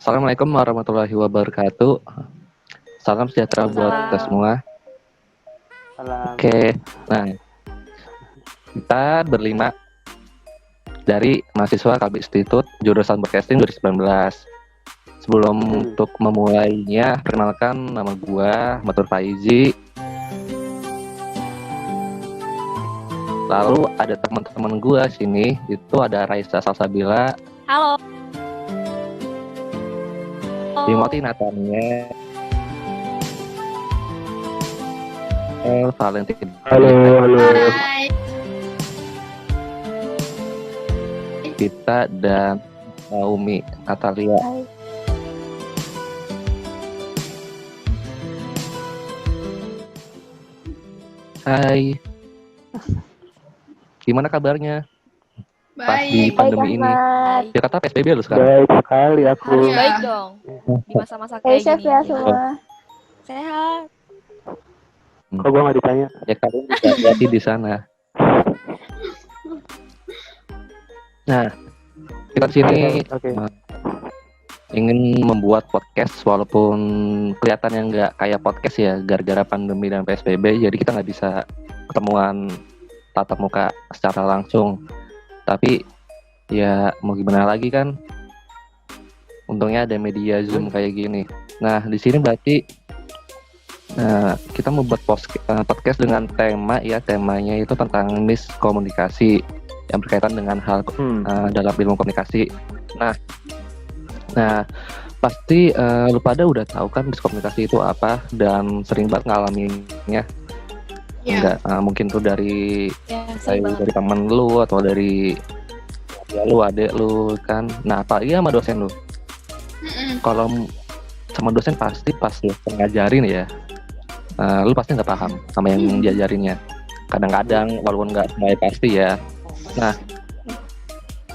Assalamualaikum warahmatullahi wabarakatuh. Salam sejahtera buat kita Salam. semua. Salam. Oke, nah kita berlima dari mahasiswa Kalbi Institute jurusan Broadcasting 2019. Sebelum untuk memulainya, perkenalkan nama gua Matur Faizi. Lalu ada teman-teman gua sini, itu ada Raisa Salsabila, Halo. Timothy Natania, Valentin. Halo. Hai. Kita dan Naomi Natalia. Hai. Gimana kabarnya? Pas di Baik. pandemi ini. Baik. Jakarta PSBB lu sekarang. Baik sekali aku. Harus Iya. baik dong. Di masa-masa Stay kayak safe gini. ya semua. Sehat. Kok gua nggak ditanya? Ya kalian juga hati di sana. Nah, kita di sini Oke. ingin membuat podcast walaupun kelihatannya nggak kayak podcast ya gara-gara pandemi dan PSBB, jadi kita nggak bisa ketemuan tatap muka secara langsung. Tapi ya mau gimana lagi kan? Untungnya ada media Zoom kayak gini. Nah, di sini berarti kita membuat podcast dengan temanya itu tentang miskomunikasi yang berkaitan dengan hal dalam ilmu komunikasi. Nah, pasti lu pada udah tahu kan miskomunikasi itu apa dan sering banget ngalaminnya. Iya. Enggak, mungkin tuh dari Ya, sering banget. dari temen lu atau dari ya lu, adek lu kan. Nah, apalagi sama dosen lu. Kalau sama dosen pasti pas lu ngajarin ya, lu pasti nggak paham sama yang diajarinnya. Kadang-kadang walaupun nggak semuanya pasti ya. Nah,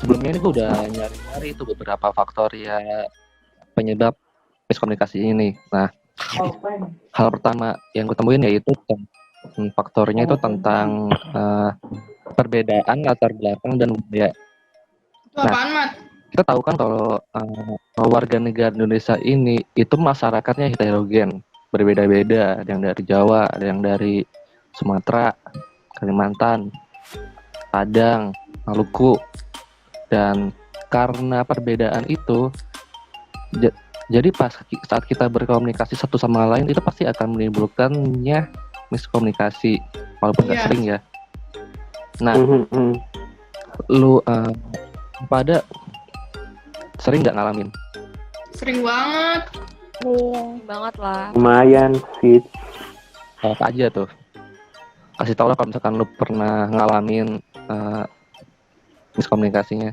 sebelumnya ini gue udah nyari-nyari itu beberapa faktor ya penyebab miskomunikasi ini. Nah, hal pertama yang gue temuin yaitu faktornya itu tentang perbedaan latar belakang dan budaya. Itu apaan, Mat? Kita tahu kan kalau warga negara Indonesia ini itu masyarakatnya heterogen, berbeda-beda. Ada yang dari Jawa, ada yang dari Sumatera, Kalimantan, Padang, Maluku. Dan karena perbedaan itu, jadi saat kita berkomunikasi satu sama lain itu pasti akan menimbulkannya miskomunikasi, walaupun nggak Iya. sering ya. Nah, lu pada sering nggak ngalamin? Sering banget. Sering banget lah. Lumayan sih. Apa aja tuh? Kasih tau lah kalau misalkan lu pernah ngalamin miskomunikasinya.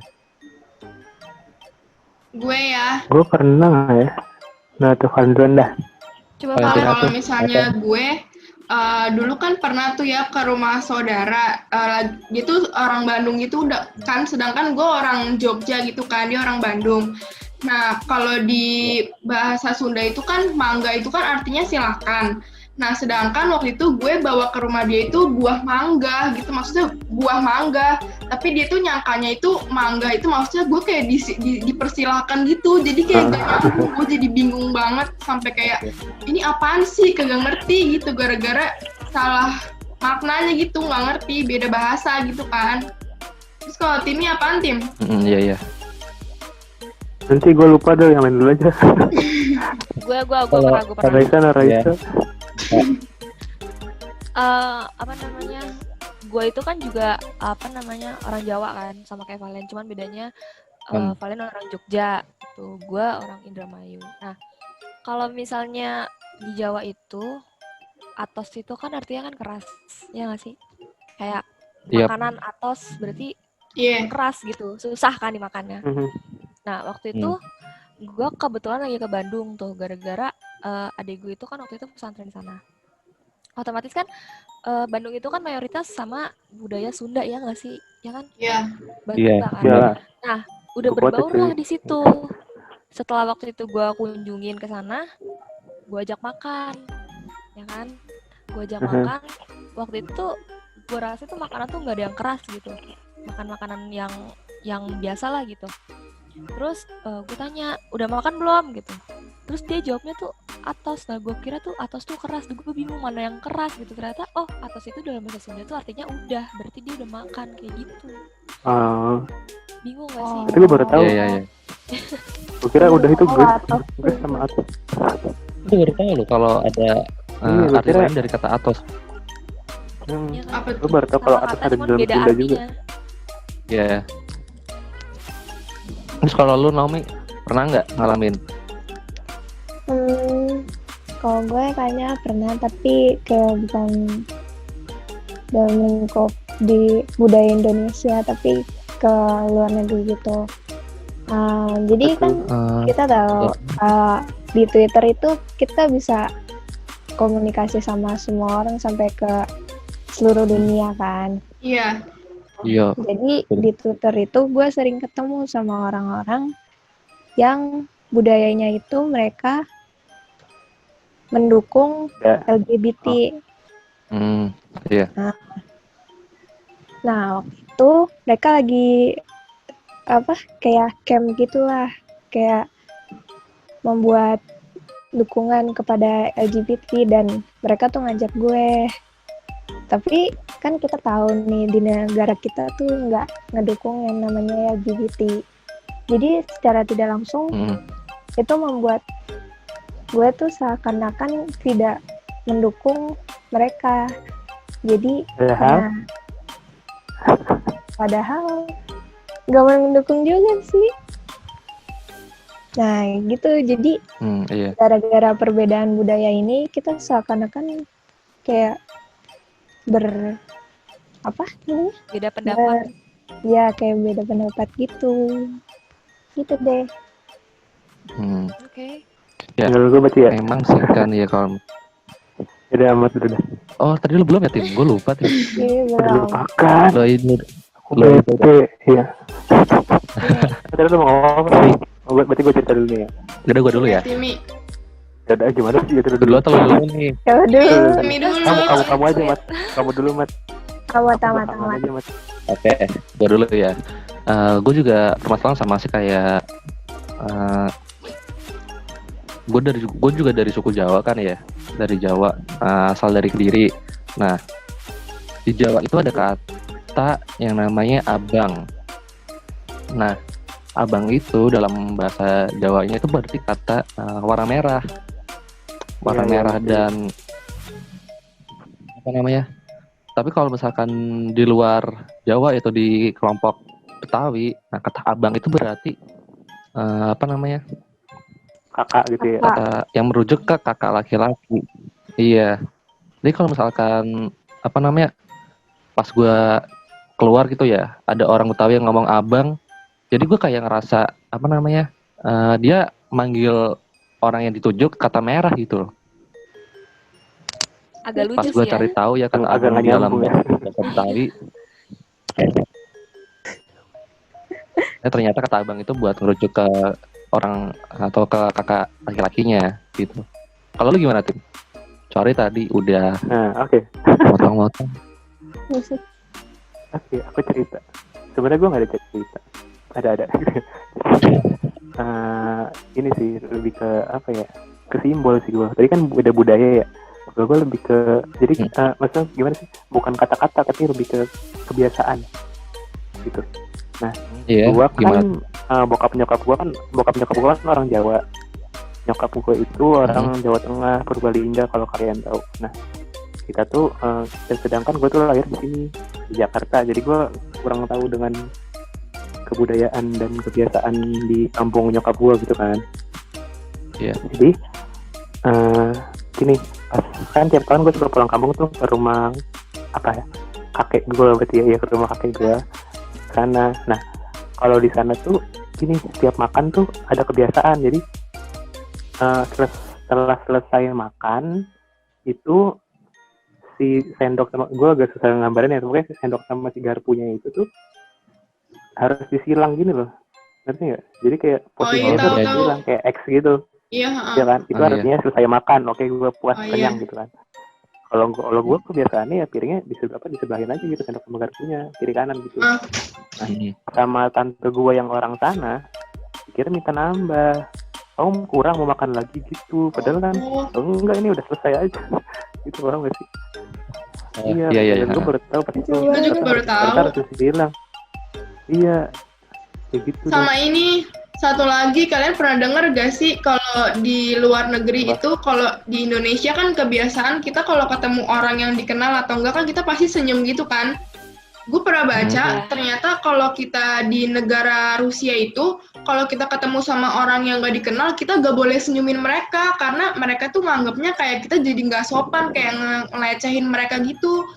Gue ya. Gue pernah nggak ya? Nah tuh kalian dah. Coba Valentina Pak. Kalau tuh, misalnya gue dulu kan pernah tuh ya ke rumah saudara. Dia tuh orang Bandung gitu udah kan, sedangkan gue orang Jogja gitu kan, dia orang Bandung. Nah, kalau di bahasa Sunda itu kan mangga itu kan artinya silakan. Nah, sedangkan waktu itu gue bawa ke rumah dia itu buah mangga gitu, maksudnya buah mangga. Tapi dia tuh nyangkanya itu mangga itu maksudnya gue kayak dipersilahkan gitu. Jadi kayak gak nyambung, gue jadi bingung banget sampai kayak ini apaan sih, kagak ngerti gitu gara-gara salah maknanya gitu, nggak ngerti, beda bahasa gitu kan. Terus kalau timnya apaan, Tim? Iya. Nanti gue lupa deh, yang lain dulu aja. Gue pernah. Raisa. Apa namanya? Gue itu kan juga orang Jawa kan, sama kayak Valen, cuman bedanya Valen orang Jogja, tuh gue orang Indramayu. Nah, kalau misalnya di Jawa itu atos itu kan artinya kan keras, ya nggak sih? Kayak Yap. makanan atos berarti Iya. keras gitu, susah kan dimakannya. Nah, waktu itu gue kebetulan lagi ke Bandung tuh, gara-gara adik gue itu kan waktu itu pesantren di sana. Otomatis kan Bandung itu kan mayoritas sama budaya Sunda, ya nggak sih? Ya kan? Iya. Iya. Kan? Iya. Nah, udah Kuat berbaur itu. lah di situ. Setelah waktu itu gue kunjungin ke sana, gue ajak makan, ya kan? Gue ajak makan. Waktu itu gue rasa tuh makanan tuh nggak ada yang keras gitu, makan makanan yang biasa lah gitu. Terus gue tanya, udah makan belum gitu. Terus dia jawabnya tuh atos. Nah gue kira tuh atos tuh keras. Gue bingung mana yang keras gitu. Ternyata atos itu dalam bahasa Sunda tuh artinya udah. Berarti dia udah makan kayak gitu. Bingung gak sih? Itu gue baru tahu. Iya. Gue kira udah itu gue sama atos. Itu baru tahu loh kalau ada arti lain dari kata atos. Ya kan? Apa Gue tuh? baru tahu kalau Sama atos kata ada di cuman dalam beda Sunda juga. artinya. Iya. Terus kalau lu Naomi pernah nggak ngalamin? Kalau gue kayaknya pernah, tapi bukan dalam lingkup di budaya Indonesia, tapi ke luar negeri gitu. Jadi kan kita tahu di Twitter itu kita bisa komunikasi sama semua orang sampai ke seluruh dunia kan. Iya. Iya. Jadi di Twitter itu gue sering ketemu sama orang-orang yang budayanya itu mereka mendukung LGBT. Iya. Nah, waktu itu mereka lagi kayak camp gitulah, kayak membuat dukungan kepada LGBT dan mereka tuh ngajak gue. Tapi kan kita tahu nih di negara kita tuh nggak ngedukung yang namanya LGBT. Jadi secara tidak langsung itu membuat gue tuh seakan-akan tidak mendukung mereka. Jadi padahal nggak mendukung juga sih. Nah gitu, jadi iya. gara-gara perbedaan budaya ini kita seakan-akan kayak beda pendapat. Ya kayak beda pendapat gitu deh. Oke. Ya, gue berarti ya. emang sih kan ya kalau. Udah amat udah. Oh tadi lu belum ya Tim? Gue lupa Tim. Iya Udah belum. lupakan. Lo ini. Iya. Tadi lu mau ngomong apa sih? Berarti gue cerita dulu nih ya. Udah gue dulu ya. Timi. Udah gimana sih? Cerita Dulu atau lu dulu nih? Timi dulu. Kamu aja Mat. Kamu dulu Mat. Tamat. Aja Mat. Oke, gue dulu ya. Gue juga permasalahan sama sih kayak gue juga dari suku Jawa kan ya, dari Jawa, asal dari Kediri. Nah, di Jawa itu ada kata yang namanya abang. Nah, abang itu dalam bahasa Jawanya itu berarti kata warna merah. Warna merah dan apa namanya? Tapi kalau misalkan di luar Jawa atau di kelompok Betawi, nah kata abang itu berarti kakak gitu ya. Kata yang merujuk ke kakak laki-laki. Iya. Jadi kalau misalkan pas gue keluar gitu ya, ada orang Betawi yang ngomong abang, jadi gue kayak ngerasa dia manggil orang yang ditujuk kata merah gitu loh. Agak lucu pas sih gue ya. cari tahu ya kata Agak abang di dalam nyambung ya. bahasa Betawi. Ternyata kata abang itu buat merujuk ke orang atau ke kakak laki-lakinya gitu. Kalau lu gimana Tim? Sorry tadi udah Oke. motong-motong. Oke, aku cerita. Sebenarnya gue nggak ada cerita. Ada. Ini sih lebih ke ke simbol sih gue. Tadi kan udah budaya ya. Gue lebih ke maksudnya gimana sih? Bukan kata-kata tapi lebih ke kebiasaan gitu. Nah, gue kan bokap nyokap gue kan orang Jawa. Nyokap gue itu orang Jawa Tengah, Purbalingga kalau kalian tahu. Nah, kita tuh sedangkan gue tuh lahir di sini di Jakarta. Jadi gue kurang tahu dengan kebudayaan dan kebiasaan di kampung nyokap gue gitu kan. Iya. Jadi gini, kan tiap tahun gue suka pulang kampung tuh ke rumah kakek gue berarti ya ke rumah kakek gue sana. Nah kalau di sana tuh gini, setiap makan tuh ada kebiasaan. Jadi setelah selesai makan itu si sendok sama gue agak susah ngambarin ya, pokoknya si sendok sama si garpunya itu tuh harus disilang gini loh, ngerti nggak? Jadi kayak posisinya tuh harus disilang kayak X gitu. Iya kan, itu artinya selesai makan, oke gue puas kenyang gitu kan. Kalau gue kebiasaannya ya piringnya disebelahin aja gitu sendok sama garpunya kiri kanan gitu. Nah, sama tante gue yang orang sana dikira minta nambah. Kamu kurang mau makan lagi gitu. Padahal kan enggak, ini udah selesai aja. Gitu paham gak sih? Iya. Gue baru tahu pas itu. Gue juga baru tahu. Terus bilang. Iya. Kayak gitu. Sama ini satu lagi, kalian pernah dengar gak sih kalau di luar negeri itu, kalau di Indonesia kan kebiasaan kita kalau ketemu orang yang dikenal atau enggak kan kita pasti senyum gitu kan. Gue pernah baca, ternyata kalau kita di negara Rusia itu, kalau kita ketemu sama orang yang gak dikenal, kita gak boleh senyumin mereka, karena mereka tuh nganggapnya kayak kita jadi gak sopan, kayak ngelecehin mereka gitu.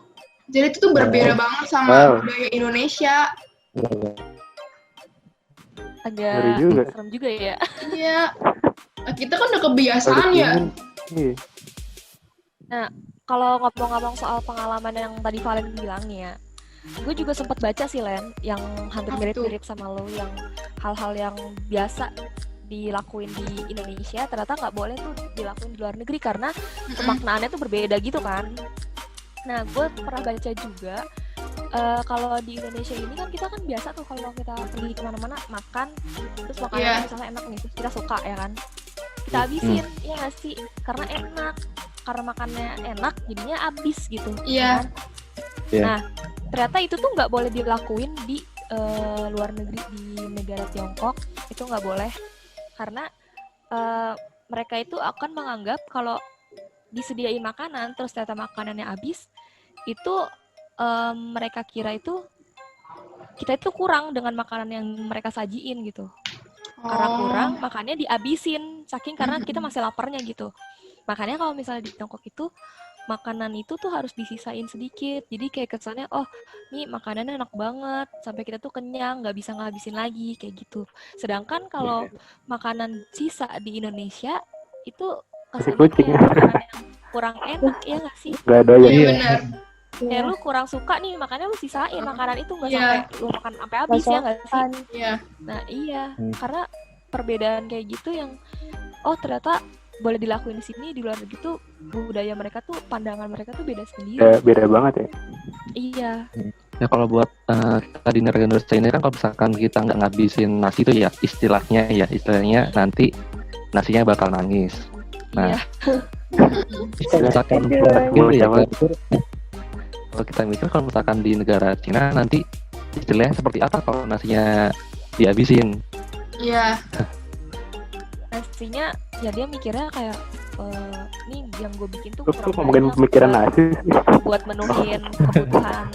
Jadi itu tuh berbeda banget sama budaya Indonesia. Agak serem juga ya. Iya. Kita kan udah kebiasaan ya. Iya. Nah, kalau ngomong-ngomong soal pengalaman yang tadi Valen bilang ya, gue juga sempat baca sih Len, yang hampir mirip-mirip sama lo, yang hal-hal yang biasa dilakuin di Indonesia ternyata nggak boleh tuh dilakuin di luar negeri karena pemaknaannya tuh berbeda gitu kan. Nah, gue pernah baca juga kalau di Indonesia ini kan kita kan biasa tuh kalau kita pergi kemana-mana makan, terus makanannya misalnya enak nih, terus kita suka ya kan, kita habisin, ya nggak sih? Karena enak, karena makannya enak, jadinya habis gitu. Iya. Kan? Nah, ternyata itu tuh nggak boleh dilakuin di luar negeri, di negara Tiongkok itu nggak boleh, karena mereka itu akan menganggap kalau disediain makanan terus ternyata makanannya habis, itu mereka kira itu kita itu kurang dengan makanan yang mereka sajiin gitu. Karena kurang, makanya dihabisin saking karena kita masih laparnya gitu. Makanya kalau misalnya di Tiongkok itu makanan itu tuh harus disisain sedikit. Jadi kayak kesannya, oh nih makanannya enak banget sampai kita tuh kenyang, nggak bisa ngabisin lagi kayak gitu. Sedangkan kalau makanan sisa di Indonesia itu kesannya kayak makanan yang kurang enak, ya nggak sih? Gak ada Iya benar. Kayak lu kurang suka nih, makanya lu sisain makanan itu nggak sampai lu makan sampai habis, ya nggak sih? Iya. Nah iya, karena perbedaan kayak gitu yang ternyata boleh dilakuin di sini, di luar negeri tuh budaya mereka tuh, pandangan mereka tuh beda sendiri. Beda banget ya. Iya. Ya kalau buat tadi negara Indonesia ini kan kalau misalkan kita nggak ngabisin nasi itu ya istilahnya nanti nasinya bakal nangis. Nah, kalau misalkan gitu ya, kalau kita mikir kalau misalkan di negara Cina nanti istilahnya seperti apa kalau nasinya dihabisin? Iya. Nasinya ya dia mikirnya kayak nih yang gue bikin tuh Lu ngomongin pemikiran nasi buat menuhin kebutuhan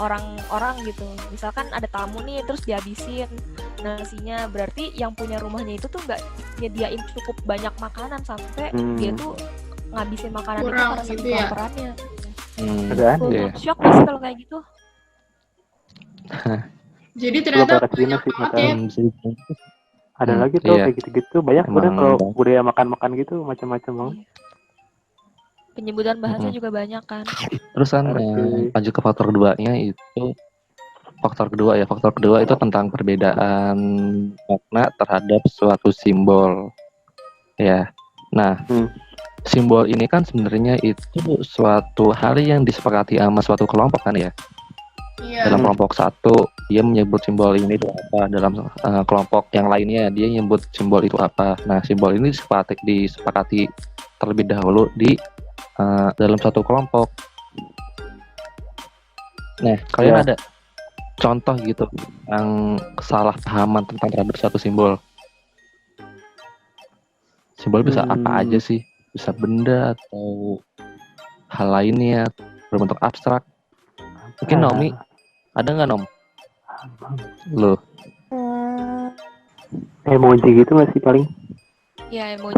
orang-orang gitu. Misalkan ada tamu nih terus dihabisin nasinya, berarti yang punya rumahnya itu tuh nggak nyediain cukup banyak makanan sampai dia tuh ngabisin makanan kurang, itu karena saking laparannya. Gue shock sih kalau kayak gitu. Jadi ternyata ada lagi tuh kayak gitu-gitu banyak. Udah kalau budaya makan-makan gitu macam-macam banget. Penyebutan bahasa juga banyak kan. Terus kan lanjut ke faktor keduanya itu faktor kedua itu tentang perbedaan makna terhadap suatu simbol. Ya. Nah, simbol ini kan sebenarnya itu suatu hal yang disepakati sama suatu kelompok kan ya. Dalam kelompok satu dia menyebut simbol ini itu apa, dalam kelompok yang lainnya dia menyebut simbol itu apa. Nah, simbol ini disepakati terlebih dahulu di dalam satu kelompok. Nah, kalian ada contoh gitu yang kesalahpahaman tentang terhadap satu simbol? Simbol bisa apa aja sih? Bisa benda atau hal lainnya berbentuk abstrak. Mungkin Naomi, ada nggak Nom? Lo? Emoji gitu nggak sih paling? Ya emoji.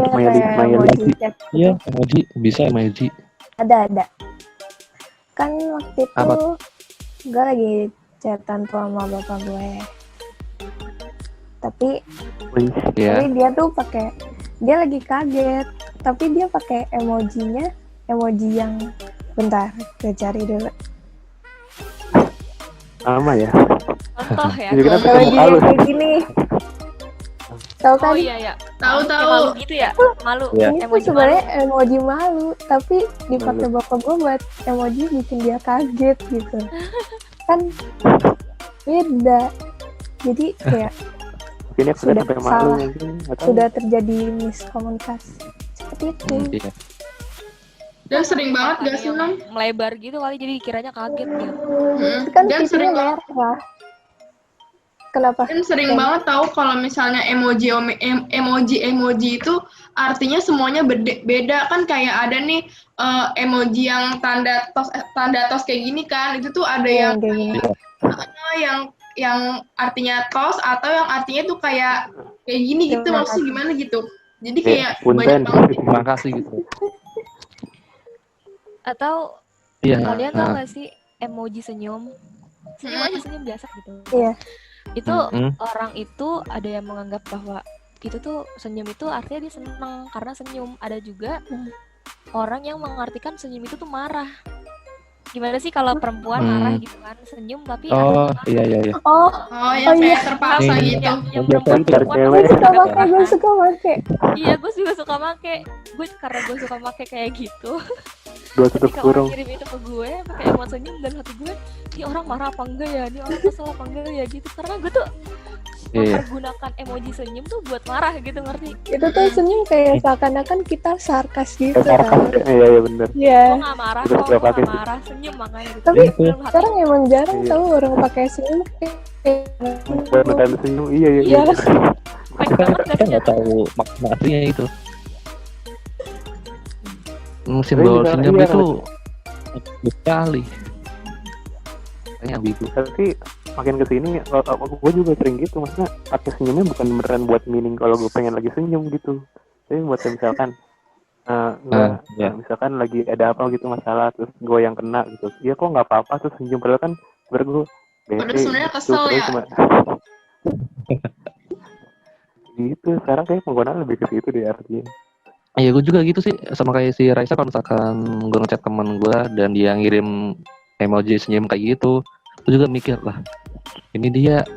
Iya emoji, bisa emoji. Ada. Kan waktu itu gue lagi chatan tuh sama bapak gue. Tapi dia tuh dia lagi kaget. Tapi dia pakai emoji yang bentar, gue cari dulu. Sama ya. Contoh ya. Emoji yang kayak gini. Tahu kan? Oh iya. Tahu. Malu gitu ya? Malu. Ya. Ini tuh sebenarnya emoji malu, tapi dipakai bapak gue buat emoji bikin dia kaget gitu. Kan beda. Jadi kayak Mungkin ya Sudah sampai malu salah. mungkin, nggak tahu. Sudah terjadi miskomunikasi seperti itu. Iya. Dan sering banget gak sih, Nom? Melebar gitu kali, jadi dikiranya kaget gitu. Itu kan Dan sering pipinya banget. merah. Kenapa? Dan sering banget tahu kalau misalnya emoji itu artinya semuanya beda kan, kayak ada nih emoji yang tanda tos kayak gini kan, itu tuh ada yang kayak gini. yang artinya tos atau yang artinya tuh kayak gini gitu, Terima maksudnya kasih. gimana gitu. Jadi kayak punten. banyak banget. Terima kasih gitu. Atau Iya. kalian tau gak sih emoji senyum? Senyum aja, senyum biasa gitu. Iya. Itu Mm-mm. orang itu ada yang menganggap bahwa itu tuh senyum itu artinya dia senang karena senyum. Ada juga orang yang mengartikan senyum itu tuh marah. Gimana sih kalau perempuan marah gitu kan, senyum tapi Oh, artinya iya. Oh, Yang iya. kayak terpaksa Iya. gitu. yang Biasanya perempuan cewek. gue suka pakai, gue suka pakai. Iya, gue juga suka make. Karena gue suka make kayak gitu. 2 tutup Ketika kurung. orang kirim itu ke gue pakai emot senyum, dan hati gue, ini orang marah apa enggak ya, ini orang kesel apa enggak ya gitu. Karena gue tuh Iya. mempergunakan emoji senyum tuh buat marah gitu, ngerti? Itu tuh senyum kayak seakan-akan kita sarkas gitu Sarkas. kan. Iya bener. Iya. Gue gak marah Terus kok, gak gue pakai gak sih. marah, senyum makanya gitu. Tapi Dalam hati, sekarang emang jarang Iya. tahu orang pakai senyum kayak Buat menahan senyum. Iya. Iya. fake banget gak Kita sih? nggak tahu makna aslinya itu. Tapi Simbol bisa- senyum iya, itu bagus sekali. Kayaknya ambigu. Tapi makin kesini gue juga sering gitu, maksudnya pakai senyumnya bukan beneran buat meaning kalau gue pengen lagi senyum gitu, tapi buat misalkan misalkan lagi ada apa gitu masalah, terus gue yang kena gitu, ya kok nggak apa-apa terus senyum, padahal kan gue Padahal sebenarnya kesel ya. Gitu. Sekarang kayak penggunaan lebih ke situ deh artinya. Iya, gue juga gitu sih, sama kayak si Raisa. Kalau misalkan gue ngechat temen gue dan dia ngirim emoji senyum kayak gitu, gue juga mikir lah, ini dia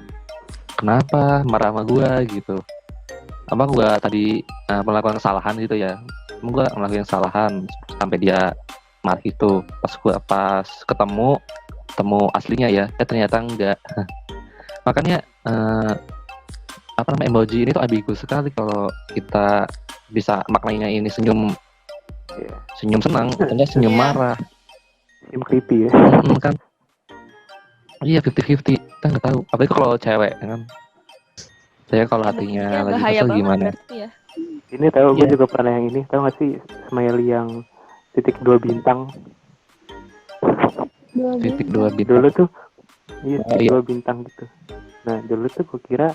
kenapa marah sama gue gitu. Apa gue tadi melakukan kesalahan gitu ya? Gue melakukan kesalahan sampai dia marah itu. Pas ketemu aslinya ya, ternyata enggak. Makanya emoji ini tuh ambigu sekali kalau kita bisa maknanya ini senyum senang, atau senyum marah. Senyum creepy ya. Kan iya 50-50, kita nggak tahu, apalagi kalau cewek kan. Saya kalau hatinya lagi bahaya kesel banget gimana. berarti ya. Ini tahu gue Iya. juga pernah yang ini, tahu nggak sih smiley yang titik 2 bintang. Titik 2 bintang. Dulu tuh titik iya. 2 bintang gitu. Nah dulu tuh gue kira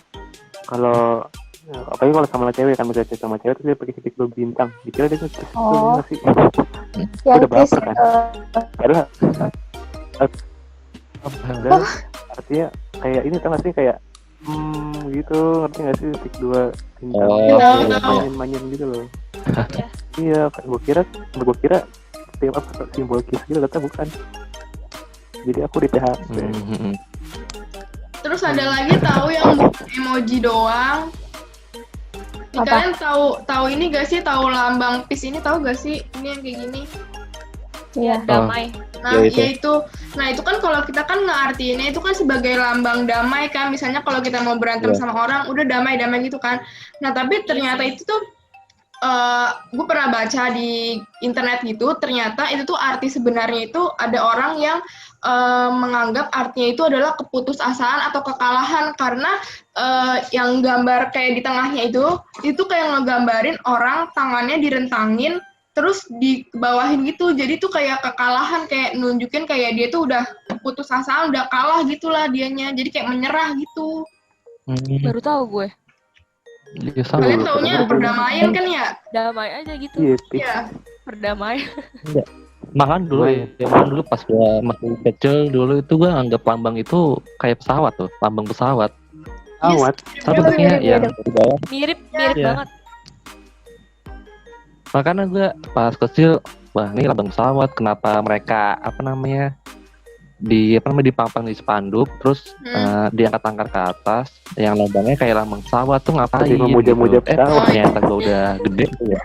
kalau apalagi kalau sama cewek kan, misalnya sama cewek tuh dia pakai titik 2 bintang, dikira dia tuh Oh. sih. yang Udah baper kan. Padahal Padahal artinya kayak ini, tau gak sih, kayak gitu, ngerti gak sih, titik 2 bintang. Oh, iya. Manyan gitu loh. Iya, gue kira setiap apa simbol kiss gitu, ternyata bukan. Jadi aku di PHP. Terus ada lagi tahu yang emoji doang. Nih, Apa? kalian tahu ini gak sih, tahu lambang peace ini, tahu gak sih? Ini yang kayak gini. Iya. Damai. Nah, Ya, itu. itu. Nah, itu kan kalau kita kan ngeartiinnya itu kan sebagai lambang damai kan. Misalnya kalau kita mau berantem Iya. sama orang, udah damai-damai gitu kan. Nah, tapi ternyata itu tuh gue pernah baca di internet gitu, ternyata itu tuh arti sebenarnya itu ada orang yang menganggap artinya itu adalah keputusasaan atau kekalahan, karena yang gambar kayak di tengahnya itu kayak ngegambarin orang tangannya direntangin terus dibawahin gitu, jadi tuh kayak kekalahan, kayak nunjukin kayak dia tuh udah keputusasaan, udah kalah gitulah dianya, jadi kayak menyerah gitu. Baru tahu gue. Iya, sama. Kalian taunya perdamaian kan ya? Damai aja gitu. Iya, peace. Iya. Perdamaian. Makan dulu dulu pas gua masih kecil dulu itu gua anggap lambang itu kayak pesawat tuh, lambang pesawat. Awat. Tapi bentuknya yang di bawah. Mirip Iya. banget. Makanya gua pas kecil, wah ini lambang pesawat, kenapa mereka dipampang di spanduk, terus diangkat-angkat ke atas, yang lambangnya kayak lambang pesawat tuh ngapain? Jadi memuja-muja gitu. pesawat. Ternyata gua udah gede tuh ya.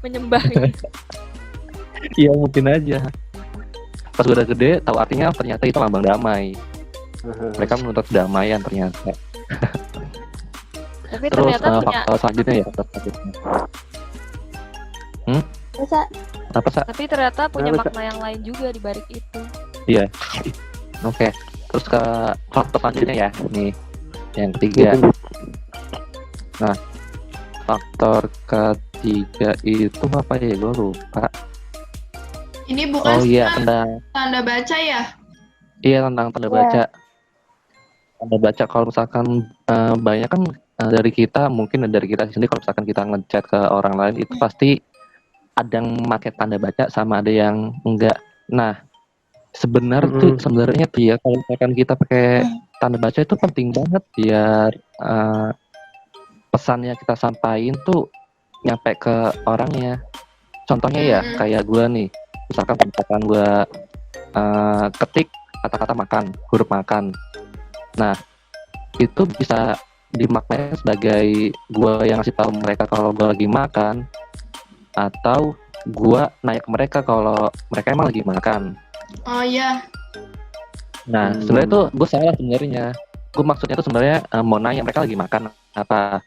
Menyembah. Iya mungkin aja. Pas gua udah gede, tahu artinya ternyata itu lambang damai. Mereka menuntut damaian ternyata. Tapi Terus ternyata punya faktor selanjutnya ya, faktor selanjutnya. Masa Apa Sa? tapi ternyata punya Kenapa, makna yang lain juga di balik itu. Iya. Oke. Terus ke faktor selanjutnya ya, nih yang ketiga. Nah, faktor ketiga itu apa ya? Gue lupa. Ini bukan Oh iya, tanda baca ya? iya tentang tanda baca. Tanda baca kalau misalkan banyak kan dari kita, mungkin dari kita sendiri kalau misalkan kita ngechat ke orang lain itu pasti ada yang pakai tanda baca sama ada yang enggak. Nah, sebenarnya tuh ya kalau misalkan kita pakai tanda baca itu penting banget biar pesannya kita sampaikan tuh nyampe ke orangnya. Contohnya ya kayak gue nih, misalkan gue ketik kata-kata makan, huruf makan. Nah, itu bisa dimaknai sebagai gue yang ngasih tahu mereka kalau gue lagi makan, atau gue nanya ke mereka kalau mereka emang lagi makan. Oh iya. Nah, sebenarnya tuh gue salah sebenarnya. Gue maksudnya tuh sebenarnya mau nanya mereka lagi makan apa.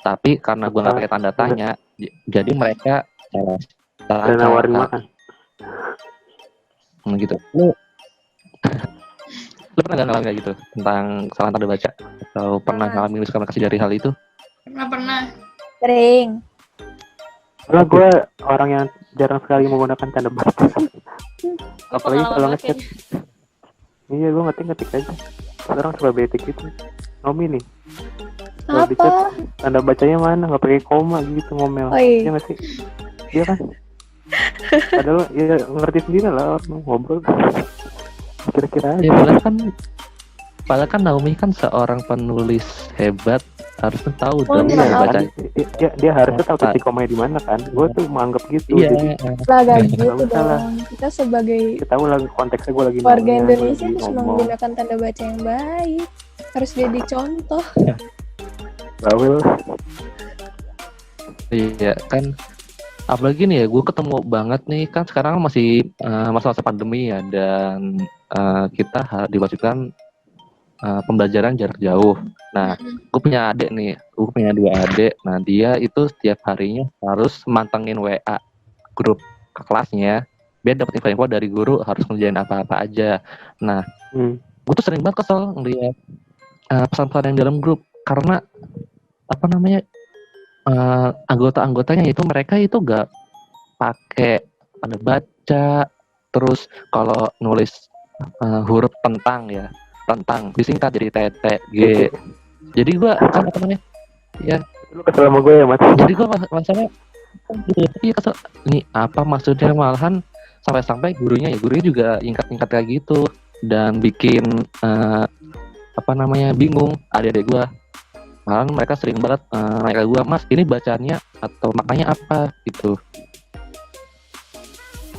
Tapi karena gue nggak pakai tanda tanya, jadi mereka salah nawarin makan. Gitu. Lu pernah nggak ngalamin kayak gitu tentang kesalahan tanda baca? Atau pernah ngalamin miskomunikasi dari hal itu? Pernah. sering. Karena gue orang yang jarang sekali menggunakan tanda baca. Apalagi kalau ngechat. Iya, gue ngetik aja. Sekarang suka bete gitu. Nomi nih. Kalau di chat, tanda bacanya mana? Gak pakai koma gitu ngomel. Iya nggak sih? Iya kan? Padahal ya ngerti sendiri lah orang ngobrol. Kira-kira aja. Ya, padahal kan Naomi kan seorang penulis hebat, harusnya tahu dong cara baca. Dia harusnya tahu titik komanya di mana kan. Gue tuh menganggap gitu. Iya. Jadi Lah gak gitu dong. Kita sebagai kita tahu lagi konteksnya gue lagi warga Indonesia harus menggunakan tanda baca yang baik. Harus jadi contoh. Bawel. Iya kan. Apalagi nih ya, gue ketemu banget nih kan sekarang masih masa-masa pandemi ya, dan kita diwajibkan pembelajaran jarak jauh. Nah, gue punya adik nih, gue punya 2 adik. Nah, dia itu setiap harinya harus mantengin WA grup ke kelasnya, biar dapat info dari guru harus ngerjain apa-apa aja. Nah, gue tuh sering banget kesel ngeliat pesan-pesan yang dalam grup, karena apa namanya anggota-anggotanya itu mereka itu gak pakai tanda baca, terus kalau nulis huruf tentang disingkat jadi TTG. Jadi gua kan apa namanya ya, lu kesel sama gue ya Mas. jadi gua masalahnya iya kesel, ini apa maksudnya, malahan sampai gurunya juga ingkat kayak gitu, dan bikin apa namanya bingung adik-adik gua. Malahan mereka sering banget nanya ke gue, Mas ini bacanya atau maknanya apa gitu.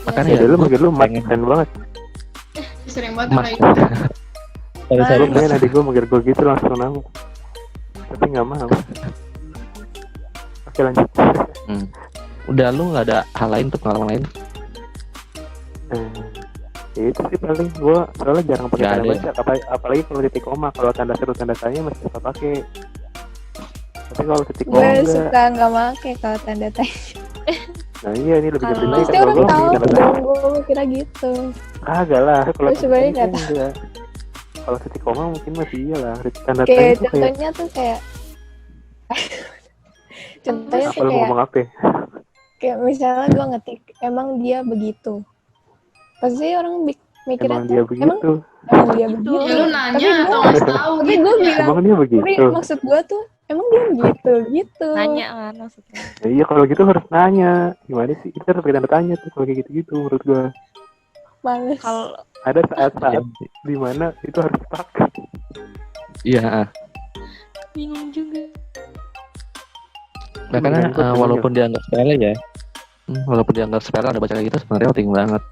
Makanya ya lu pengen banget. Sering banget Mas. kayak gitu. Gue pengen adik gue manggil gue gitu langsung nama. Tapi gak mau. Oke lanjut. Udah, lu gak ada hal lain tuh, pengalaman lain? Ya itu sih paling gue soalnya jarang pakai tanda baca, apalagi kalau titik koma. Kalau tanda seru tanda tanya masih bisa pakai. Tapi kalau titik koma gue suka nggak pakai kalau tanda tanya. Nah iya, ini lebih gede Pasti orang tahu dong, gue kira gitu. Kagak lah, kalau sebenarnya nggak tahu. Kalau titik koma mungkin masih iya lah. Tanda tanya Kayak tuh contohnya tuh kayak contohnya apa tuh lu ngomong apa? kayak misalnya gue ngetik emang dia begitu, pasti orang mikirnya Emang dia begitu. Emang dia begitu. Ya lu nanya atau nggak tahu Tapi gitu gue ya. bilang, Emang dia begitu. tapi maksud gue tuh emang dia begitu gitu. Nanya kan maksudnya. Ya, iya kalau gitu harus nanya. Gimana sih? Kita harus pakai tanda tanya tuh kalau kayak gitu-gitu menurut gue. Males. Kalau Ada saat-saat di mana itu harus dipakai. Iya. bingung juga. Nah, karena walaupun dianggap sepele ya, walaupun dianggap sepele ada baca kayak gitu sebenarnya penting banget.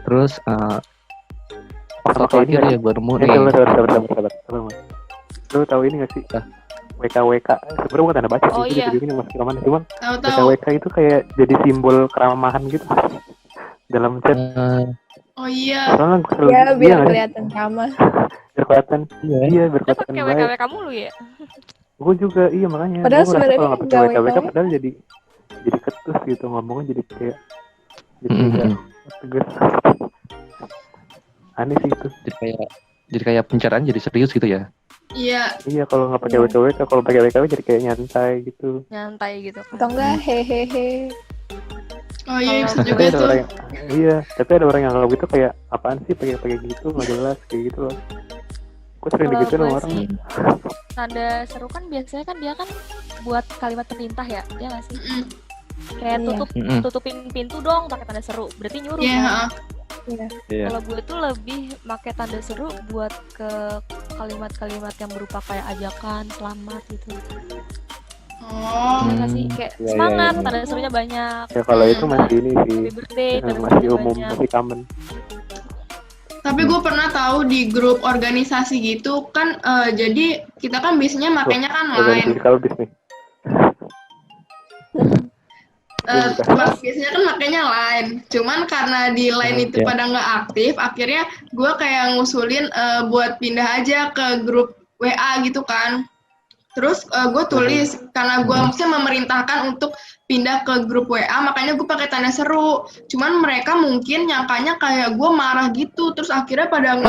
Terus apa lagi ya gue nemu nih? Sabar. Lu tahu ini nggak sih? WKWK sebenarnya bukan tanda baca Oh, sih, iya. ini masih kemana cuman Tahu-tahu. WKWK itu kayak jadi simbol keramahan gitu dalam chat. Oh iya. Soalnya gue selalu Ya, biar nggak sih? kelihatan ramah. Biar kelihatan, Iya. iya biar Udah kelihatan pakai baik. WKW kamu lu ya? Gue juga iya makanya. Padahal Gue ngerasa sebenarnya kalau nggak pakai nggak WKWK WKW. padahal jadi ketus gitu ngomongnya jadi kayak nggak tegas. Aneh sih itu. Jadi kayak pencerahan jadi serius gitu ya. Iya. Iya kalau nggak pakai Iya. WKWK, kalau pakai WKW jadi kayak nyantai gitu. Nyantai gitu kan. Atau enggak hehehe. Oh iya bisa Kalau juga Tapi ada tuh. orang yang, iya, tapi ada orang yang nganggap gitu kayak apaan sih pakai gitu nggak jelas kayak gitu loh. Gue sering Kalau digituin sama gue orang. sih tanda seru kan biasanya kan dia kan buat kalimat perintah ya, ya nggak sih? Mm. Kayak Iya. tutupin pintu dong pakai tanda seru. Berarti nyuruh Iya. kan? heeh. Iya. Iya. Kalau gue tuh lebih pakai tanda seru buat ke kalimat-kalimat yang berupa kayak ajakan, selamat gitu. Oh. Iya nggak sih? Kayak Iya, semangat, iya. tanda serunya banyak. Ya kalau itu masih ini sih, Happy birthday, tanda masih serunya umum, banyak. masih common. Tapi gue pernah tahu di grup organisasi gitu kan, jadi kita kan biasanya makainya kan line. Organisasi kalbis nih. Biasanya kan makainya line. Cuman karena di line itu Iya. pada nggak aktif, akhirnya gue kayak ngusulin buat pindah aja ke grup WA gitu kan. Terus gue tulis karena gue maksudnya memerintahkan untuk pindah ke grup WA, makanya gue pakai tanda seru. Cuman mereka mungkin nyangkanya kayak gue marah gitu, terus akhirnya pada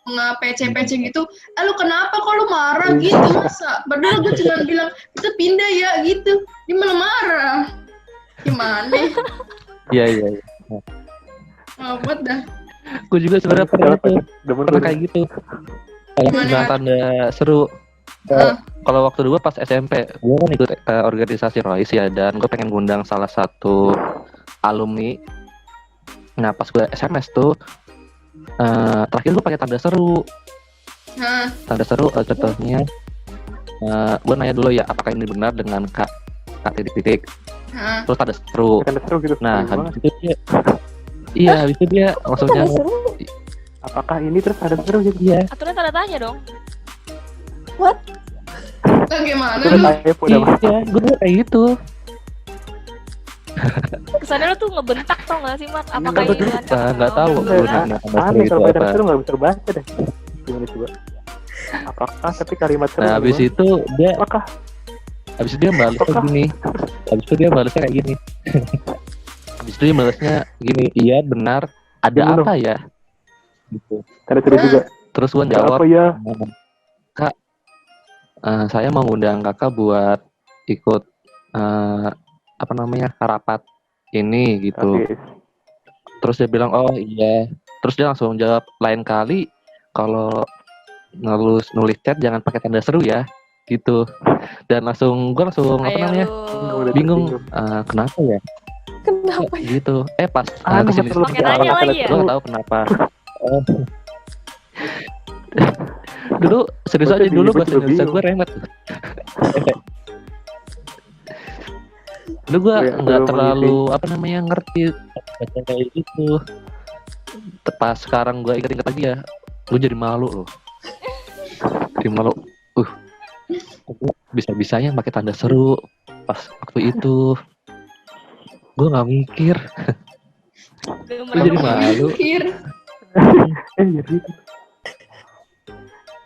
nge-PC gitu. Lu kenapa kok lu marah gitu masa? Padahal gue cuma bilang kita pindah ya gitu. Dia malah marah. Gimana? Iya. Ngabut dah. Gue juga sebenarnya pernah kayak gitu. Kayak Gimana? bilang tanda seru. Kalau waktu dulu pas SMP, gue kan ikut organisasi Royce ya, dan gue pengen ngundang salah satu alumni. Nah pas gue SMS tuh, terakhir gue pakai tanda seru. Tanda seru contohnya, gue nanya dulu ya, apakah ini benar dengan kak titik-titik. Terus tanda seru. Tanda seru gitu. Nah habis itu dia, iya habis itu dia langsung Tanda jawab. seru. Apakah ini terus tanda seru gitu? Iya. Aturan tanda tanya dong. Gimana Terus lu? saya udah masuk. Iya, gue juga kayak gitu. Kesannya lu tuh ngebentak tau gak sih, Mat? Apakah Nggak ini betul, nggak tahu Udah, gue udah. nama tanda seru Aneh itu kalau pakai tanda apa. seru nggak bisa baca deh. Gimana coba? Apakah tapi kalimat seru? Nah habis gimana? itu dia Apakah? Habis itu dia balasnya gini. Habis itu dia balasnya kayak gini. Habis itu dia balasnya gini, iya benar, ada Gimana? apa ya? Gitu. Tanda seru juga. Terus gue Ada jawab, apa ya? Kak, saya mau ngundang kakak buat ikut rapat ini gitu. Oke. Terus dia bilang, oh iya. Terus dia langsung jawab, lain kali kalau nulis chat jangan pakai tanda seru ya, gitu. Dan gue langsung Kayak lu bingung, kenapa ya? Kenapa ya? Gitu. Pas Aneh kesini terus Pakai nanya lagi ya? gue nggak tahu kenapa. Oh. Dulu serius Gua aja tuh dulu gua bahasa juga Indonesia bingung. gue remet. Dulu gue Kayak nggak belum terlalu ngerti baca kayak gitu. Pas sekarang gue inget-inget lagi ya, gue jadi malu loh. Jadi malu. Bisa-bisanya pakai tanda seru pas waktu itu. Gue nggak mikir. Gue jadi malu. Mikir.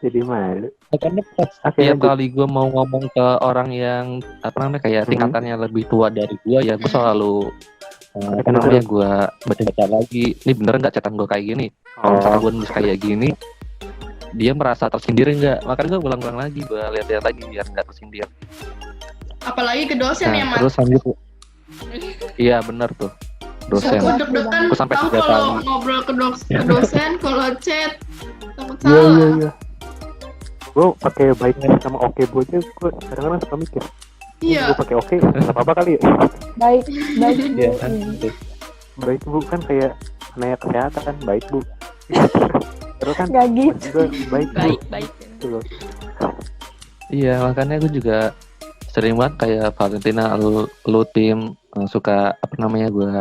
Jadi malu. Karena pas Oke, tiap lanjut. kali gue mau ngomong ke orang yang kayak tingkatannya lebih tua dari gue ya, gue selalu gue baca-baca lagi. Ini bener nggak catatan gue kayak gini? Kalau misalnya gue nulis kayak gini, dia merasa tersindir nggak? Makanya gue ulang-ulang lagi, gue lihat-lihat lagi biar nggak tersindir. Apalagi ke dosen ya, Nah, Mat. terus lanjut. Iya bener tuh dosen. Aku deg-degan Aku sampai tahu 3 kalau kali. ngobrol ke dosen, kalau chat takut Iya salah. iya. Gue pakai baiknya sama oke gue aja, gue kadang-kadang suka mikir. Iya. Gue pakai oke, nggak apa-apa kali ya. Baik, baik. Iya Bu. kan. Baik bu kan kayak nanya kesehatan, baik bu. Terus kan Nggak gitu. juga baik bu. baik. Gitu loh. Iya makanya gue juga sering banget kayak Valentina, lu tim suka gue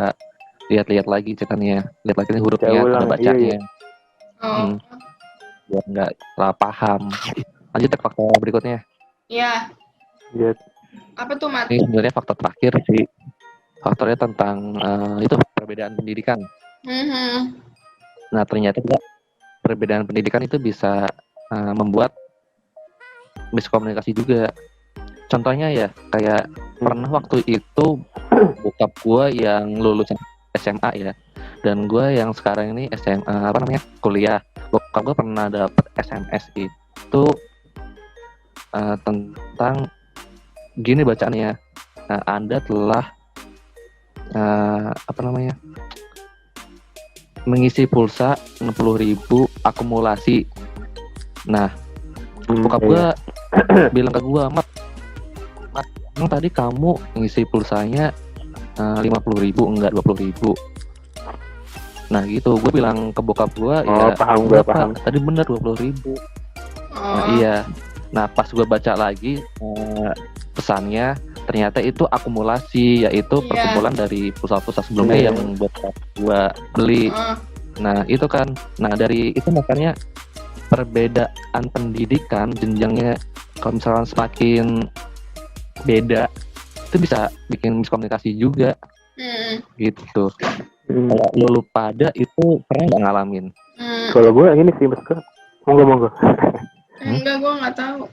lihat-lihat lagi catatannya, lihat lagi nih hurufnya, Baca ulang, cara bacanya. iya. Oh. Biar nggak salah paham. Lanjut ke faktor berikutnya. Iya. Iya. Apa tuh, Mat? Ini sebenarnya faktor terakhir sih. Faktornya tentang itu perbedaan pendidikan. Mhm. Nah ternyata juga perbedaan pendidikan itu bisa membuat miskomunikasi juga. Contohnya ya kayak pernah waktu itu bokap gue yang lulusan SMA ya, dan gue yang sekarang ini SMA kuliah. Bokap gue pernah dapet SMS itu tentang gini bacaannya, Anda telah mengisi pulsa 60.000 akumulasi. Nah bokap gue bilang ke gue, Mat, emang tadi kamu ngisi pulsanya 50.000 enggak 20.000. Nah gitu, gue bilang ke bokap gue, ya paham. tadi bener 20.000. Nah, iya. Nah pas gue baca lagi pesannya, ternyata itu akumulasi, yaitu perkumpulan dari pulsa-pulsa sebelumnya yang buat gue beli. Nah itu kan, nah dari itu makanya perbedaan pendidikan jenjangnya kalau misalnya semakin beda itu bisa bikin miskomunikasi juga. Gitu. Kalau lu pada itu pernah nggak ngalamin? Kalau gue gini sih, Mas, monggo. Enggak, gue nggak tahu.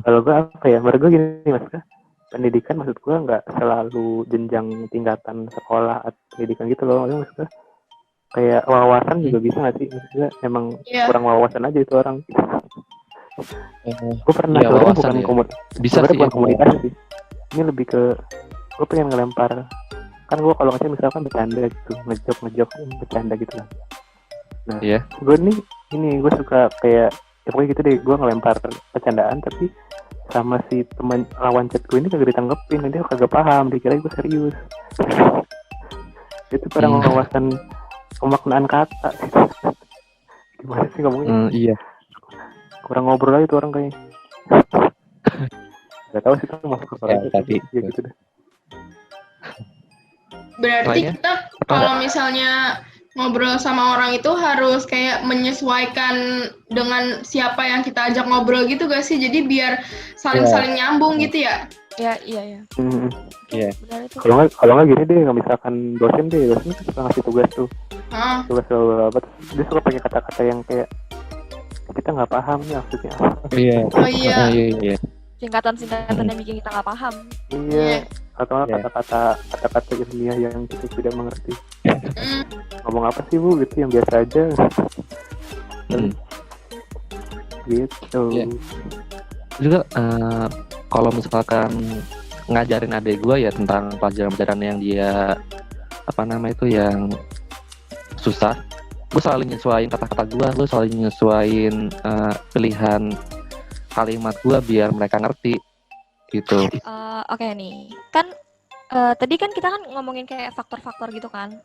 Kalau gue apa ya, menurut gue gini, Mas, pendidikan maksud gue nggak selalu jenjang tingkatan sekolah atau pendidikan gitu loh. Maksud gue kayak wawasan juga bisa nggak sih? Maksudnya emang kurang wawasan aja itu orang. Gue pernah sebenarnya bukan bisa sih bukan komunikasi sih. Ini lebih ke gue pengen ngelempar. Kan gue kalau ngasih misalkan bercanda gitu, ngejok bercanda gitu lah. Nah, gue gue suka kayak ya pokoknya gitu deh, gue ngelempar bercandaan tapi sama si teman lawan chat gue ini kagak ditanggepin, dia kagak paham, dikira gue serius. Itu kurang wawasan pemaknaan kata. Gimana sih ngomongnya? Iya. Kurang ngobrol aja tuh orang kayaknya. Gak tahu sih itu masuk ke orang tapi ya gitu deh. Berarti kita kalau misalnya ngobrol sama orang itu harus kayak menyesuaikan dengan siapa yang kita ajak ngobrol gitu gak sih? Jadi biar saling nyambung gitu ya? Iya. Iya. Kalau nggak gini deh, nggak misalkan dosen kan suka ngasih tugas tuh. Tugas apa? Dia suka pakai kata-kata yang kayak kita nggak paham nih maksudnya. Iya. Oh iya. Singkatan yang bikin kita nggak paham. Iya. Atau kata-kata ilmiah yang kita tidak mengerti. Ngomong apa sih Bu? Gitu yang biasa aja. Gitu. Juga kalau misalkan ngajarin adik gue ya tentang pelajaran-pelajaran yang dia yang susah, gue selalu nyesuaiin kata-kata gue selalu nyesuaiin pilihan kalimat gue biar mereka ngerti gitu. Oke nih, kan tadi kan kita kan ngomongin kayak faktor-faktor gitu kan.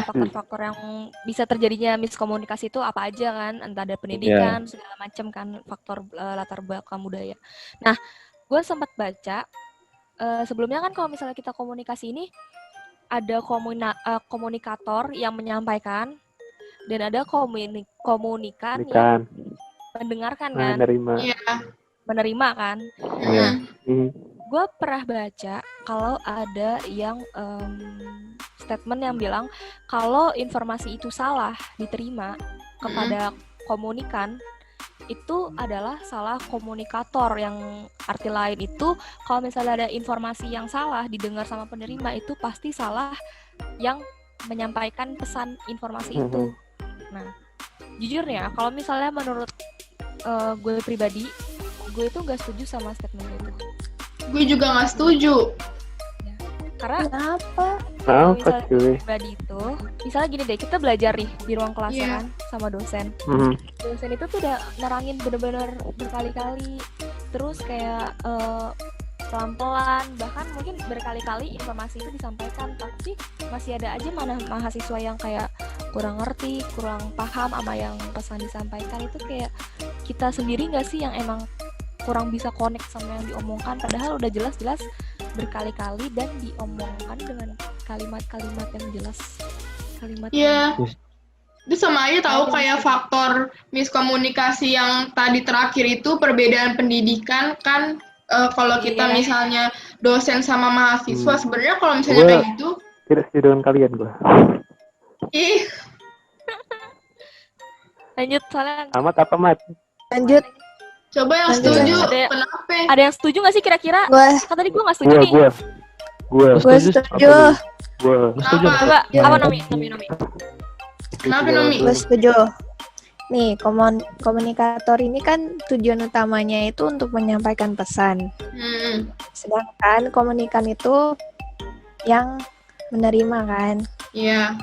Faktor-faktor yang bisa terjadinya miskomunikasi itu apa aja kan, entah ada pendidikan segala macam kan, faktor latar belakang budaya. Nah, gue sempat baca sebelumnya kan kalau misalnya kita komunikasi ini ada komunikator yang menyampaikan dan ada komunikan yang mendengarkan kan, menerima kan. Gue pernah baca kalau ada yang statement yang bilang kalau informasi itu salah diterima kepada komunikan itu adalah salah komunikator, yang arti lain itu kalau misalnya ada informasi yang salah didengar sama penerima itu pasti salah yang menyampaikan pesan informasi itu. Nah, jujur ya kalau misalnya menurut gue pribadi, gue itu nggak setuju sama statement itu. Gue juga nggak setuju. Ya, karena Kenapa cuy? Pribadi itu, misalnya gini deh, kita belajar nih di ruang kelas kan sama dosen. Dosen itu tuh udah nerangin bener-bener berkali-kali, terus kayak pelan-pelan, bahkan mungkin berkali-kali informasi itu disampaikan, tapi masih ada aja mahasiswa yang kayak kurang ngerti, kurang paham sama yang pesan disampaikan. Itu kayak kita sendiri nggak sih yang emang kurang bisa connect sama yang diomongkan, padahal udah jelas-jelas berkali-kali dan diomongkan dengan kalimat-kalimat yang jelas. Itu sama aja tahu kayak faktor miskomunikasi yang tadi terakhir itu perbedaan pendidikan kan. Kalau kita misalnya dosen sama mahasiswa, sebenarnya kalau misalnya kayak gitu tidak setuju dengan kalian gue. Lanjut, soalnya Amat apa Mat? Lanjut. Coba yang Lanjut. setuju. Ada- Kenapa? ada yang setuju nggak sih kira-kira? Gue Kan tadi gue nggak setuju nih. Gue Lu gue setuju? setuju. Lu setuju? Kenapa? Coba, Ya. apa Nomi? Kenapa, Nomi? Gue setuju. Nih, komunikator ini kan tujuan utamanya itu untuk menyampaikan pesan. Sedangkan komunikan itu yang menerima kan. Iya.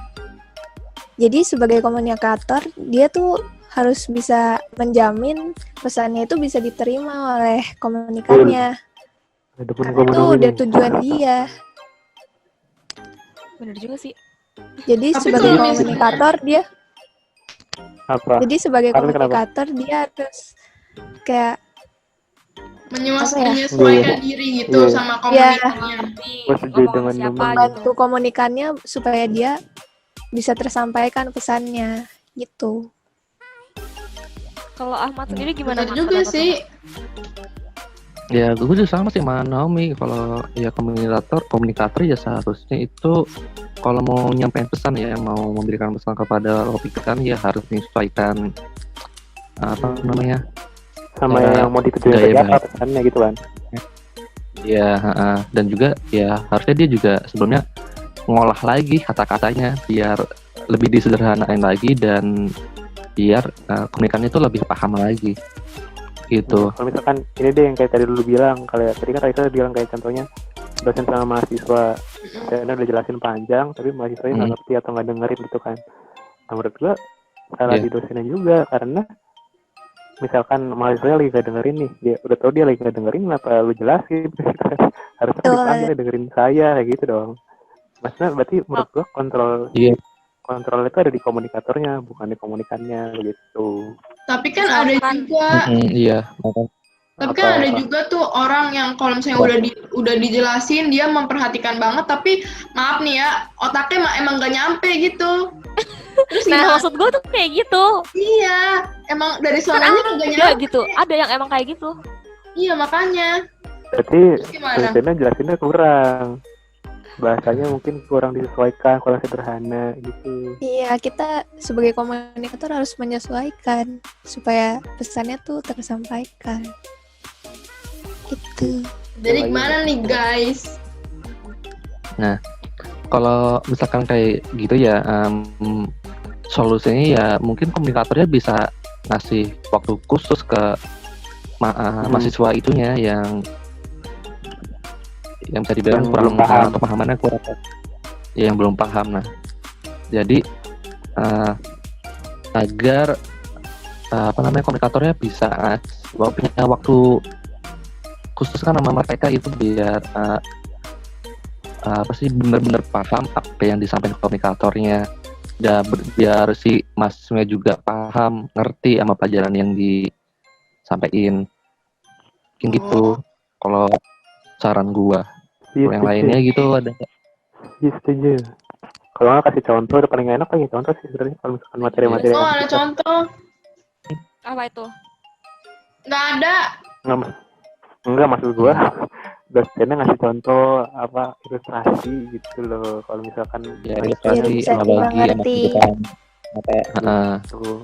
Jadi sebagai komunikator, dia tuh harus bisa menjamin pesannya itu bisa diterima oleh komunikannya. Ada pun Karena itu udah tujuan dia. Bener juga sih. Jadi Tapi sebagai kalau misalnya- komunikator dia, apa? jadi sebagai Karena kenapa? komunikator dia harus kayak Apa ya? Menyesuaikan diri gitu Iya. sama komunikannya. Ngerti Gua setuju ngomong dengan siapa Nomi. membantu gitu. komunikannya supaya dia bisa tersampaikan pesannya gitu. Kalau Ahmad sendiri gimana? Bener Mas, juga pendapat sih. Ya, gue juga sama sih sama Naomi. Kalau ya komunikator ya seharusnya itu kalau mau nyampein pesan ya, mau memberikan pesan kepada lopikan ya harus menyesuaikan apa namanya? Sama Ya, yang mau ditujuin gaya ke siapa bahasa. pesannya gitu kan. Ya, dan juga ya harusnya dia juga sebelumnya ngolah lagi kata-katanya biar lebih disederhanain lagi dan biar komunikannya itu lebih paham lagi gitu. Kalau misalkan ini deh yang kayak tadi lu bilang, kalau tadi kan Raisa bilang kayak contohnya dosen sama mahasiswa, dosennya udah jelasin panjang tapi mahasiswanya nggak ngerti atau nggak dengerin gitu kan. Nah, menurut gua salah Iya. di dosennya juga, karena misalkan mahasiswanya lagi gak dengerin nih, dia udah tau dia lagi gak dengerin, kenapa lu jelasin? Harusnya Betul. dipanggil dengerin saya kayak gitu dong. Maksudnya berarti menurut gua Iya. kontrol itu ada di komunikatornya, bukan di komunikannya gitu. Tapi kan ada Misalkan- juga, Iya, makanya. tapi kan ada juga tuh orang yang kalau misalnya udah dijelasin dia memperhatikan banget, tapi maaf nih ya, otaknya emang gak nyampe gitu. Terus Nah, gimana? maksud gue tuh kayak gitu. Iya, emang dari Kan suaranya gak ada nyampe. gitu. Ada yang emang kayak gitu. Iya, makanya. Berarti Terus gimana? dosennya jelasinnya kurang, bahasanya mungkin kurang disesuaikan, kurang sederhana gitu. Iya, kita sebagai komunikator harus menyesuaikan supaya pesannya tuh tersampaikan. Gitu. Jadi gimana nih guys? Kalau misalkan kayak gitu ya, solusinya ya mungkin komunikatornya bisa ngasih waktu khusus ke mahasiswa itunya yang bisa dibilang Yang kurang belum paham. atau pemahamannya kurang, ya, yang belum paham. Nah, jadi agar komunikatornya bisa punya waktu khusus kan sama mereka itu biar benar-benar paham apa yang disampaikan komunikatornya, dan biar si mahasiswanya juga paham, ngerti sama pelajaran yang disampaikan. Mungkin gitu kalau saran gua. Iya, Kalau yang lainnya gitu ada. Iya, setuju. Kalau nggak kasih contoh udah paling enak lagi contoh sih sebenarnya, kalau misalkan materi-materi Oh, yang ada kita- contoh? Apa itu? Nggak ada. Enggak, maksud gua dosennya ngasih contoh apa ilustrasi gitu loh, kalau misalkan Ya, Biar ilustrasi bisa sama kita bagi sama ngerti. kehidupan. tuh.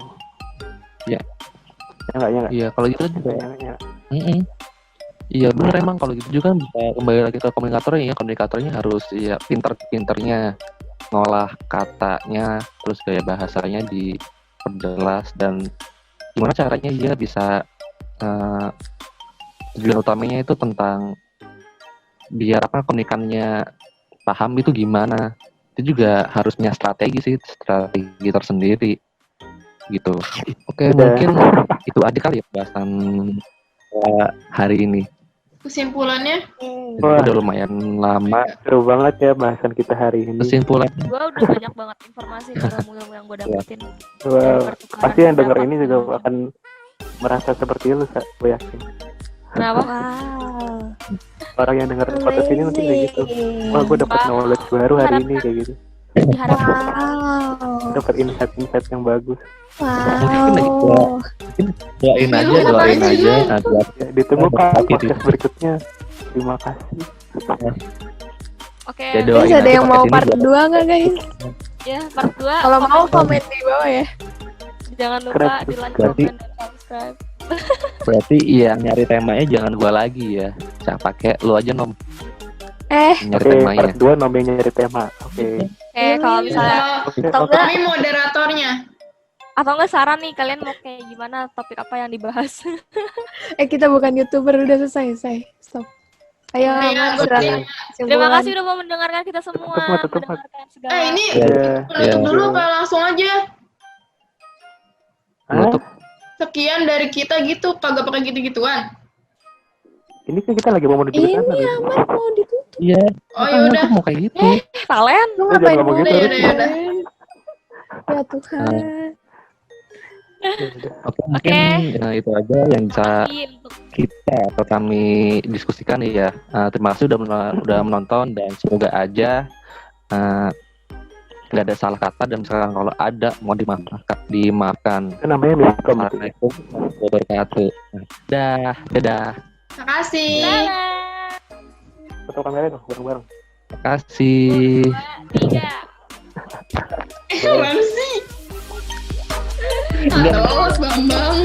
Ya. Ya nggak, ya nggak. Iya, kalau gitu juga. Ya. Iya benar, emang kalau gitu juga kan bisa kembali lagi ke komunikatornya ya. Komunikatornya harus ya pinter-pinternya ngolah katanya, terus gaya bahasanya diperjelas, dan gimana caranya dia bisa tujuan utamanya itu tentang biar komunikannya paham itu gimana. Itu juga harus punya strategi tersendiri gitu. Oke, Udah. mungkin itu aja kali ya bahasan hari ini. Kesimpulannya? Wah. Udah lumayan lama. Seru banget ya bahasan kita hari ini. Kesimpulan Gue udah banyak banget informasi dan ilmu yang gue dapetin. Wah, Pertukaran pasti yang denger pendapat ini juga ilmu. akan merasa seperti lu, gue yakin. Kenapa? Wow. Orang yang denger podcast ini mungkin kayak gitu. Wah, gue dapet knowledge baru hari ini kayak gitu. Diharapkan Wow. Dapat insight yang bagus. Wow. doain aja, Lu ngapain sih, lu? biar Ya, ditunggu Pak Tapi podcast berikutnya. Terima kasih. Oke, Ya, doain Terus ada aja yang mau podcast part ini 2 nggak guys? ya part 2 Kalau mau komen di bawah ya. Jangan lupa di like, Berarti- comment, dan subscribe. Berarti yang nyari temanya jangan gua lagi ya. Siapa pakai lu aja nom nyari Oke, temanya. part 2 nomenya nyari tema. Oke. Kalau misalnya atau enggak Kami moderatornya. saran nih kalian mau kayak gimana, topik apa yang dibahas? Kita bukan YouTuber, udah selesai. Stop. Ayo, Iya, Mas, gue silakan. Terima Kesimpulan. kasih udah mau mendengarkan kita semua, Tutup. mendengarkan segala. Ini Ya. penutup dulu apa langsung aja? Nutup. Sekian dari kita gitu, kagak pakai gitu-gituan. Ini kan kita lagi mau menuju ke Ini sana. Lis. amat mau ditutup. Iya. Oh ya udah. Aku mau kayak gitu. Valen, Lu Udah, ngapain jangan ngomong mulu? gitu, Lis. Yaudah. Ya Tuhan. Oke, mungkin itu aja yang bisa untuk kita atau kami diskusikan ya. Terima kasih udah menonton dan semoga aja tidak ada salah kata dan misalkan kalau ada mau dimaafkan. Itu namanya miskom. Assalamualaikum warahmatullahi wabarakatuh. Dadah. Makasih. dadah. Foto kamera dong, bareng-bareng. Terima kasih. 3. Mana sih? Halo, Mas Bambang.